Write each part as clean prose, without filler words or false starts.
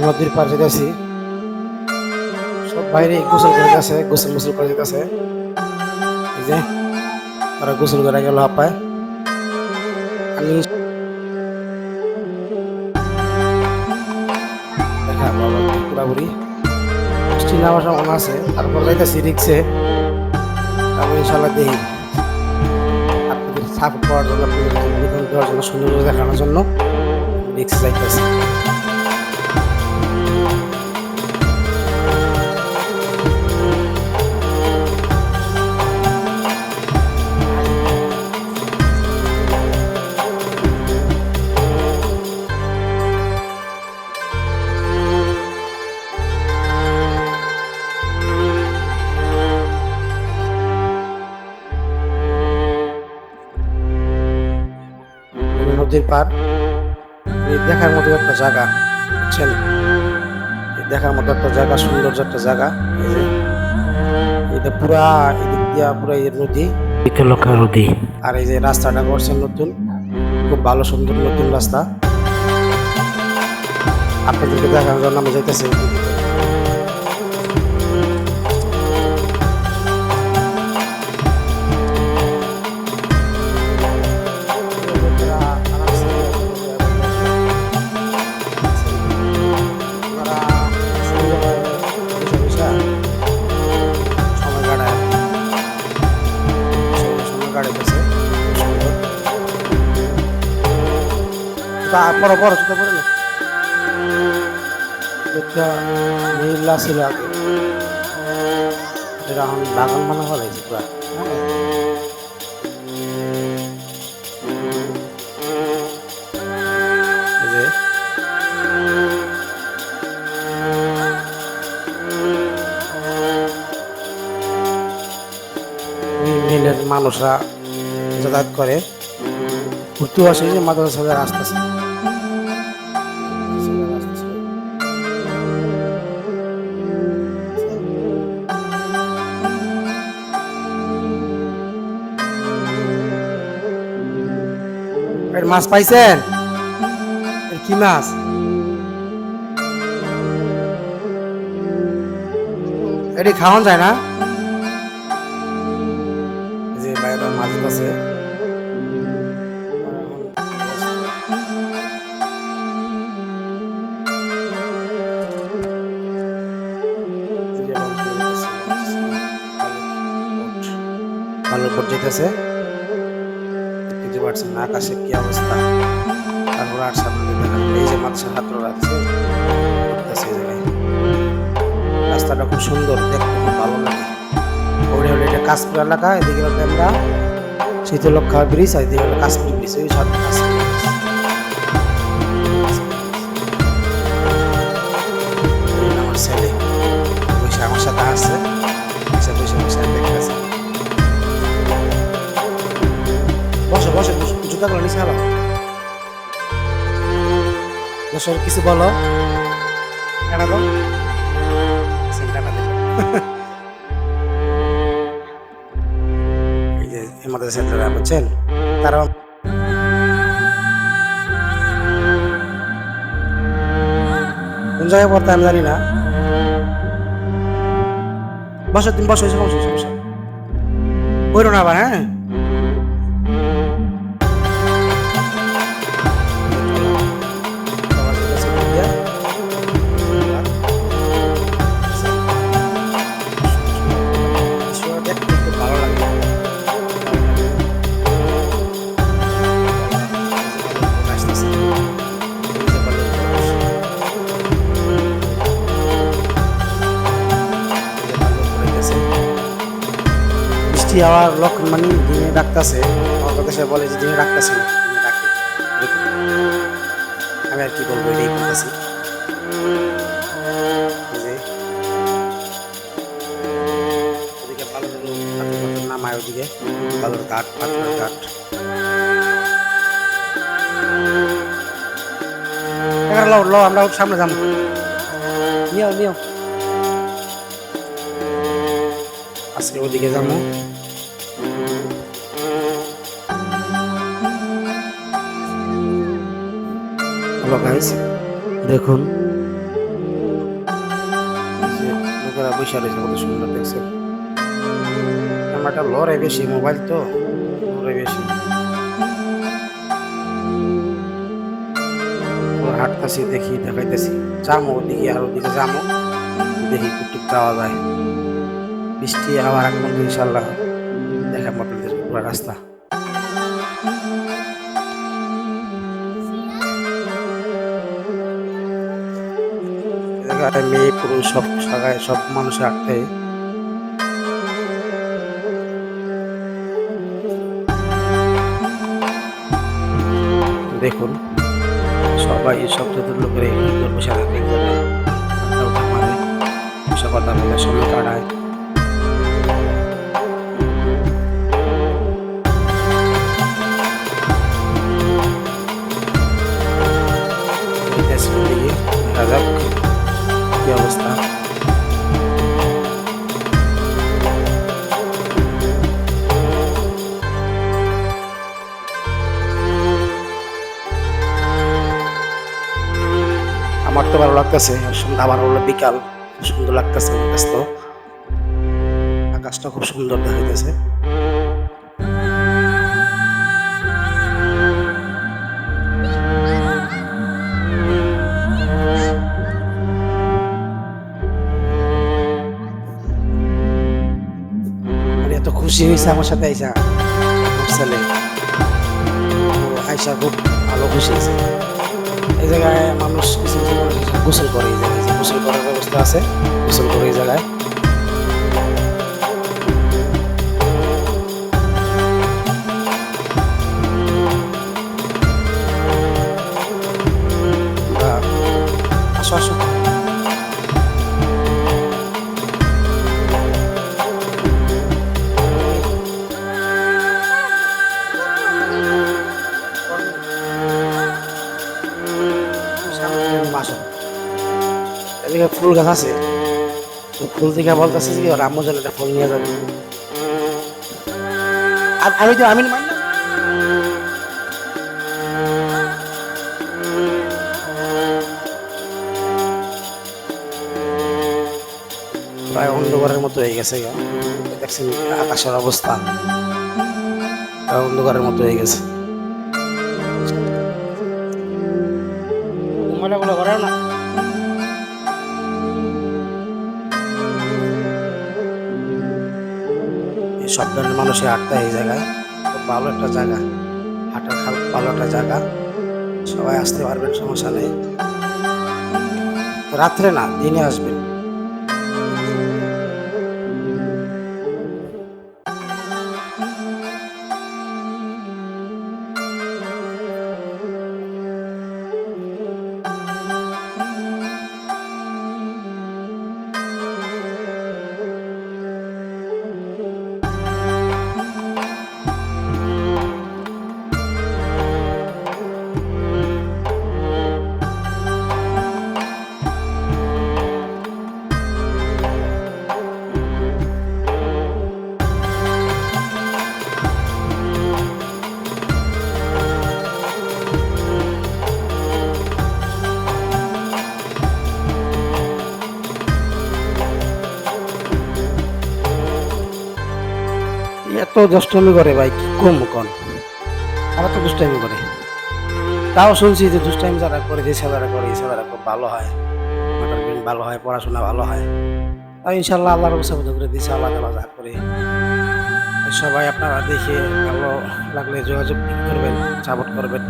নদীর পাড়ে যেতেছি, সব বাইরে গোসল করে গেছে, গোসল করে যেতেছে। এই যে তারা গোসল করে গেল আপায়। আমি দেখা বাবা পুরাপুরি বৃষ্টি নামার সম্ভাবনা আছে, তারপর যাইতেছি রিক্সে। আমি ইনশাল্লাহ দেখি আপনাদের সাপোর্ট করার জন্য, আপনাদের বিনোদন দেওয়ার জন্য, সুন্দর দেখানোর জন্য রিক্সে যাইতেছি। নদীর পার, এই দেখার মতো একটা জায়গা, বুঝছেন? এই দেখার মতো একটা জায়গা, সৌন্দর্য একটা জায়গা। এই যে এটা পুরা এদিক দিয়া পুরা এই নদী, বিকলকা নদী। আর এই যে রাস্তাটা করছেন নতুন, খুব ভালো সুন্দর নতুন রাস্তা। আপনাদেরকে দেখানোর জন্য আমি যাইতেছি। পরে পরে জুতো পরে না, একটা নীলা ছিল আগে, এটা এখন বাগান বানা ফেলাইছে পুরা। এই যে মিলের মানুষরা যাতায়াত করে, ঘুরতেও আসে। যে মাদ্রাসা রাস্তা আছে, মাছ পাইছেন? কি মাছ? এটি খাওয়ান যায় না? যে বাইরে মাছ আছে, ভালো পর যেতেছে, দেখতে পাচ্ছেন না আকাশে কি অবস্থা। তারপর আর সামনে এই যে মাছের হাতরা আছে, রাস্তাটা খুব সুন্দর, দেখতে খুব ভালো লাগে। ওরে হলো এটা কাশপুর এলাকা, এদিকে হলো আমরা শীতলক্ষা ব্রিজ, আর এদিকে হলো কাশ্মীর ব্রিজ। ওই সাথে আমার ছেলে বসে আমার সাথে আসছে, বসে বসে দেখতেছে। বসে বসে জুতাগুলো নিচে হলো। দর্শক কিছু বলো, টাটা দাও, টাটা দিল। এই যে আমাদের ছাত্ররা বুঝছেন, তারা কোন জায়গায় পড়তে আমি জানি না। বসো তুমি, বসো বসো বসো, বইরো না আবার। হ্যাঁ, হওয়ার লক্ষণ মানে দিনে ডাকতেছে, আমার কথা সে বলে যে দিনে ডাকতেছে না, দিনে ডাকে। আমি আর কি বলবো, এটাই বলতেছি। ওদিকে ভালো নামায়, ওদিকে ভালোর ঘাট, পাথরের ঘাট। লো আমরা সামনে যাবো, নিও নিও, আজকে ওদিকে যাবো। হ্যালো গাইস, দেখুন করে বসে রয়েছে, কত সুন্দর দেখছেন। ক্যামেরাটা লড়ে বেশি, মোবাইল তো লড়ে বেশি। হাঁটতেছি, দেখি দেখাইতেছি, যামো ওদিকে, আর ওদিকে যামো, দেখি টুকটুক যাওয়া যায়। বৃষ্টি আবার এখন ইনশাল্লাহ দেখাবো আপনাদের পুরো রাস্তা। মেয়ে পুরুষ সব জায়গায় সব মানুষের হাঁটতে, দেখুন সবাই সব যত লোকের বসে থাকে, মারে সব কথা বলে সময় কাটায়। দেখা যাক কি অবস্থা। আমার তো ভালো লাগতেছে, সন্ধ্যা আবার হলো বিকাল, সুন্দর লাগতেছে আমার কাছে। তো আকাশটা খুব সুন্দর দেখাইতেছে। এত খুশি হয়েছে আমার সাথে আইসা, ছেলে আইসা খুব ভালো খুশি হয়েছে। এই জায়গায় মানুষ কিছু কিছু মানুষ গোসল করে, এই জায়গায় গোসল করার ব্যবস্থা আছে, গোসল করে এই জায়গায়। আসো আসো, এদিকে ফুল গাছ আছে, ফুল থেকে বলতেছে যে রামু যেন একটা ফুল নিয়ে যাবে। আর আমি তো আমি প্রায় অন্ধকারের মতো হয়ে গেছে, দেখছেন আকাশের অবস্থা, অন্ধকারের মতো হয়ে গেছে। ময়লাগুলো করে না, সব ধরনের মানুষের হাঁটতে এই জায়গায়, খুব ভালো একটা জায়গা, হাঁটার ভালো একটা জায়গা, সবাই আসতে পারবেন, সমস্যা নেই। রাত্রে না, দিনে আসবেন। এত দুষ্টামি করে ভাই, কি কম কন, আবার তো দুষ্টামি করে। তাও শুনছি যে দুষ্টামি যারা করে, যে ছেলেরা করে, এই ছেলেরা খুব ভালো হয়, মাটার ব্রেন ভালো হয়, পড়াশোনা ভালো হয়। তাই ইনশাল্লাহ আল্লাহর ব্যবস্থা করে দিয়েছে, আল্লাহ তালা যা করে। সবাই আপনারা দেখে ভালো লাগলে যোগাযোগ করবেন, সাপোর্ট করবেন,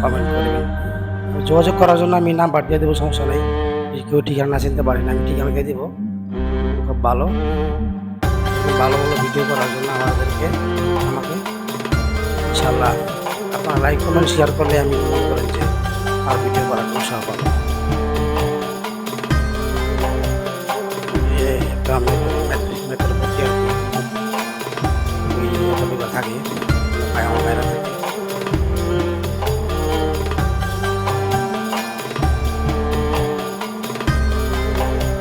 কমেন্ট করবেন। যোগাযোগ করার জন্য আমি নাম্বার দিয়ে দেবো, সমস্যা নেই। কেউ ঠিকানা চিনতে পারেন, আমি ঠিকানা দিয়ে দেবো। খুব ভালো ভালো ভালো ভিডিও করার জন্য আমাকে ইনশাল্লাহ আপনারা লাইক কমেন্ট শেয়ার করলে আমি মনে করেন যে আর ভিডিও করার উৎসাহ পাবো। একটা মেট্রোর প্রতি থাকে, আমার বাইরে থাকে।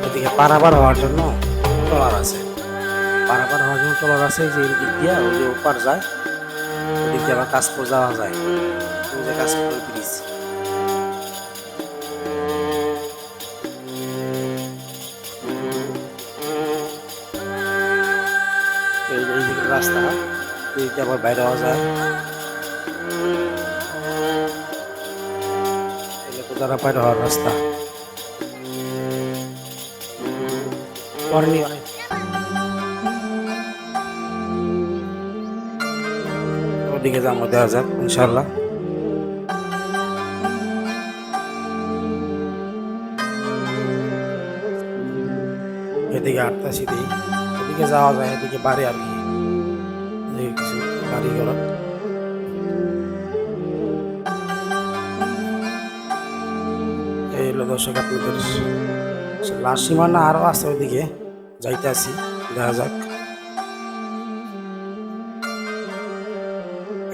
এদিকে পারাবার হওয়ার জন্য ট্রলার আছে, পারাবার হওয়ার জন্য ট্রলার আছে, যে দিক দিয়ে ওই যে ওপার যায়, ওদিক দিয়ে আবার কাশপুর যাওয়া যায়, ওই যে কাশপুর ব্রিজ। রাস্তা, এদিকে আবার বাইরে হওয়া যায়। এগুলো তো দ্বারা বাইরে হওয়ার রাস্তা। ওদিকে যাবো, দেখা যাক ইনশাল্লাহ। এদিকে হাঁটতেছি, এদিকে যাওয়া যায়, এদিকে বাড়ি আর কি, কিছু বাড়ি ঘর। এই হলো দর্শক আপনাদের লাস্ট সীমানা, আরো আছে ওইদিকে যাইতে আছি, দেখা যাক।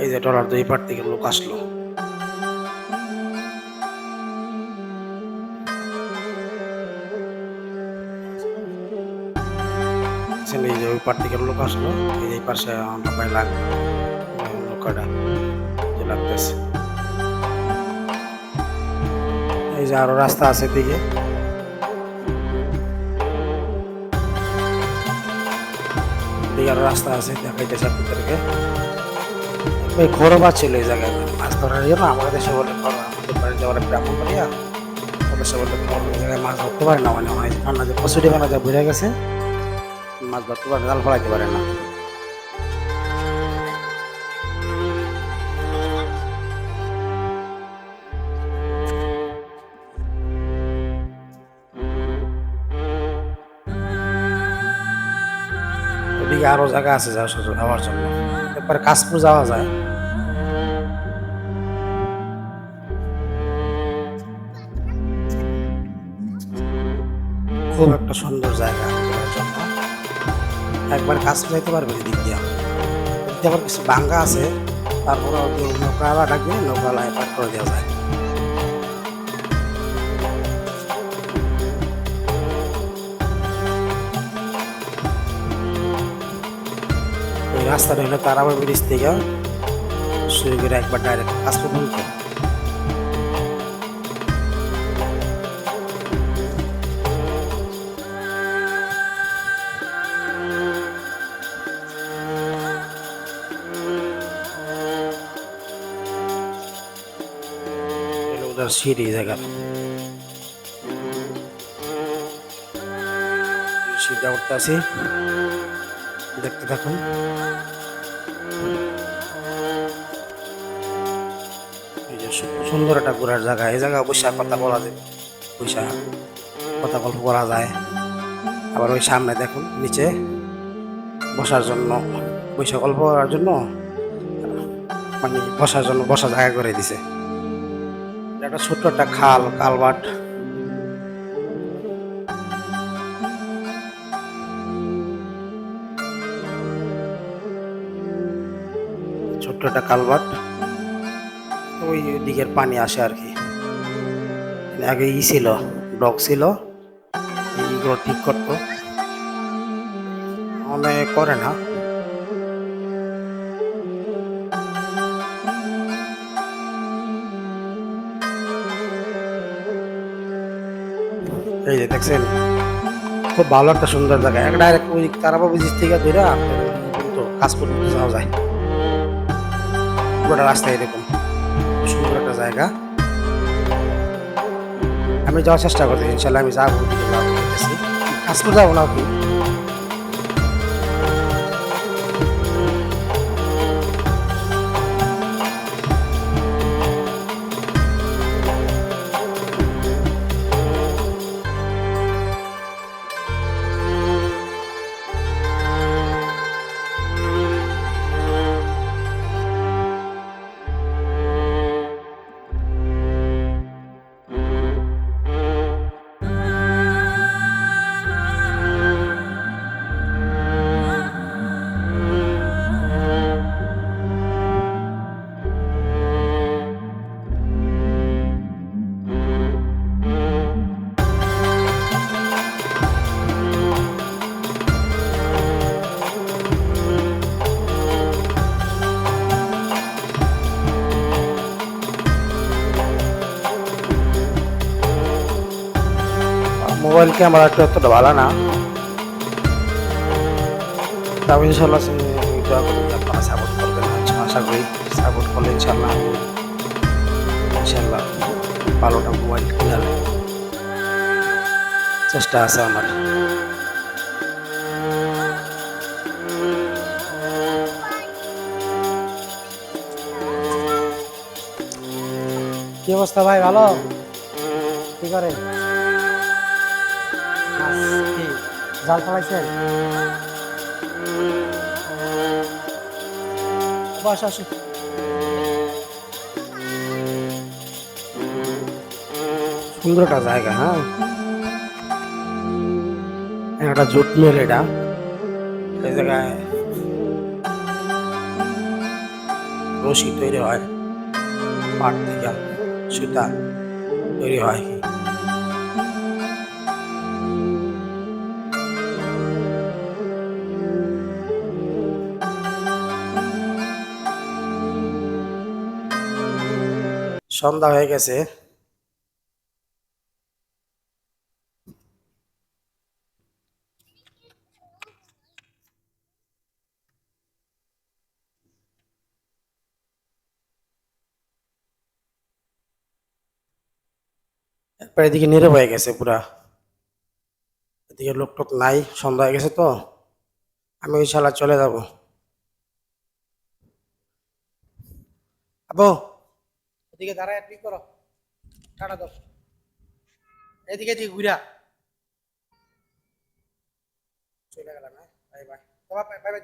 এই যে ট্রলার দুই পার থেকে লোক আসলো, এই যে ওই পার থেকে লোক আসলো, এই পাশে আমরা পাইলাম নৌকাটা যে লাগতেছে। এই যে আরো রাস্তা আছে দিকে, আরো রাস্তা আছে, দেখাইতেছে আপনাদেরকে। ওই ঘরবা ছিল এই জায়গায় মাছ ধরার জন্য। আমাদের দেশে বলে আমাদের বাড়ি যাওয়ার ব্রাহ্মণবাড়িয়া, ওদের সে বলে ওই জায়গায় মাছ ধরতে পারে না, মানে ঠান্ডা যে কচুরি বানা যা বুঝে গেছে, মাছ ধরতে পারে, জাল ফলাইতে পারে না। ওদিকে আরো জায়গা আছে যাওয়ার জন্য, একবার কাশপুর যাওয়া যায়। খুব একটা সুন্দর জায়গা জন্য, একবার কাশপুর যাইতে পারবে এদিক দিয়ে। আবার কিছু ভাঙ্গা আছে, তারপরে নৌকা ডাকবে, নৌকা লাই পার করে দেওয়া যায়। ওই রাস্তাটা হলো তারাবাড়ি ব্রিজ থেকে শুরু করে একবার ডাইরেক্ট কাশপুর পর্যন্ত। সিঁড়ি জায়গা, সিঁড়িটা উঠতে আছি, দেখতে থাকুন। এই যে সুন্দর একটা ঘোরার জায়গা, এই জায়গা অবশ্যই কথা বলা যাবে, বৈশা কথা গল্প করা যায়। আবার ওই সামনে দেখুন নিচে বসার জন্য, বৈশা গল্প করার জন্য, মানে বসার জন্য বসা জায়গা করে দিছে। একটা ছোট্ট একটা খাল, কালভার্ট, ছোট্ট একটা কালভার্ট, ওই দিকের পানি আসে আর কি। আগে ছিল ব্লক ছিল, এইগুলো ঠিক করতো, অনেক করে না। এই যে দেখছেন, খুব ভালো একটা সুন্দর জায়গা, ডাইরেক্ট ওই তারাবা ব্রিজ থেকে ধরে তো কাজ পর্যন্ত যাওয়া যায়। পুরোটা রাস্তা এরকম সুন্দর একটা জায়গা। আমি যাওয়ার চেষ্টা করছি, ইনশাল্লাহ আমি যাবো, কাজ করে যাবো না কি। মোবাইল ক্যামেরাটা এতটা ভালো না, তবে ইনশাল্লাহ দোয়া করি আপনারা সাপোর্ট করবেন, আশা করি সাপোর্ট করলে ইনশাল্লাহ ইনশাল্লাহ ভালোটা মোবাইল কেনার চেষ্টা আছে আমার। কি অবস্থা ভাই, ভালো? কি করে কি জাল ফেলাইছেন? বস আসো। সুন্দর একটা জায়গা, হ্যাঁ, একটা জুট মিল এটা। এই জায়গায় রশি তৈরি হয়, পাট থেকে সুতা তৈরি হয়। সন্ধ্যা হয়ে গেছে, এরপর এদিকে নীরব হয়ে গেছে পুরা, এদিকে লোক টোক নাই, সন্ধ্যা হয়ে গেছে তো আমি ওই শালা চলে যাব। আবু এদিকে দাঁড়ায় কি করো, টাটা দাও, এদিকে এদিকে ঘুরা চলে গেলাম। হ্যাঁ, বাই বাই, বাই বাই।